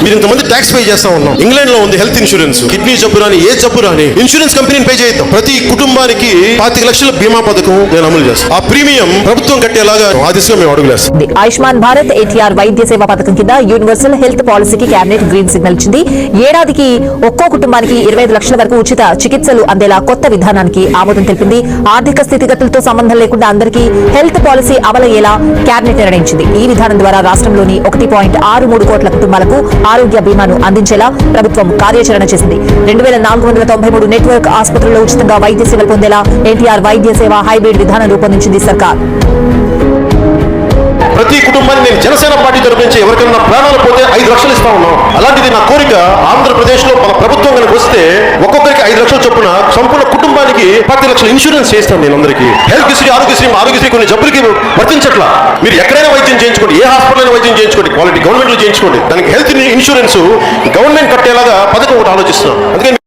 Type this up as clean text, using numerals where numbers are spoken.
మీరు ఇంతమంది tax pay చేస్తా ఉన్నాం. ఇంగ్లాండ్ లో ఉంది హెల్త్ ఇన్సూరెన్స్. కిడ్నీ జబ్బు రాని ఏ జబ్బు రాని ఇన్సూరెన్స్ కంపెనీని పే చేద్దాం. ప్రతి కుటుంబానికి 25 లక్షల బీమా పథకం నేను అమలు చేస్తాను. ఆ ప్రీమియం ప్రభుత్వం కట్టేలాగా ఆ దిశగా మేము అడుగులేస్తాం. ఆయుష్మాన్ భారత్ ATR వైద్య సేవ పథకం కింద యూనివర్సల్ హెల్త్ పాలసీకి కేబినెట్ గ్రీన్ సిగ్నల్ ఇచ్చింది. ఏడాదికి ఒక్కో కుటుంబానికి 25 లక్షల వరకు ఉచిత చికిత్సలు అందేలా కొత్త విధానానికి ఆమోదం తెలిపింది. ఆర్థిక స్థితిగతులతో సంబంధం లేకుండా అందరికీ హెల్త్ పాలసీ అమలయ్యేలా కేబినెట్ నిర్ణయించింది. ఈ విధానం ద్వారా రాష్ట్రంలోని 1.63 కోట్ల కుటుంబాలకు ఆరోగ్య బీమాను అందించేలా ప్రభుత్వం కార్యాచరణ చేసింది. 2493 నెట్వర్క్ ఆసుపత్రుల్లో ఉచితంగా వైద్య సేవలు పొందేలా NTR వైద్య సేవ హైబ్రిడ్ విధానం రూపొందించింది సర్కార్. ప్రతి కుటుంబాన్ని నేను జనసేన పార్టీ తరపు నుంచి ఎవరికైనా ప్రాణాలు పోతే 5 లక్షలు ఇస్తా ఉన్నాం. అలాంటిది నా కోరిక ఆంధ్రప్రదేశ్ లో మన ప్రభుత్వం కనుక వస్తే ఒక్కొక్కరికి 5 లక్షలు చొప్పున సంపూర్ణ కుటుంబానికి 10 లక్షల ఇన్సూరెన్స్ చేస్తాను. నేను అందరికీ ఆరోగ్యశ్రీ కొన్ని జబ్బులకి వర్తించట్లా. మీరు ఎక్కడైనా వైద్యం చేయించుకోండి, ఏ హాస్పిటల్ వైద్యం చేయించుకోండి, క్వాలిటీ గవర్నమెంట్ లో చేయించుకోండి. దానికి హెల్త్ ఇన్సూరెన్స్ గవర్నమెంట్ కట్టేలాగా పథకం ఒకటి ఆలోచిస్తున్నాం. అందుకని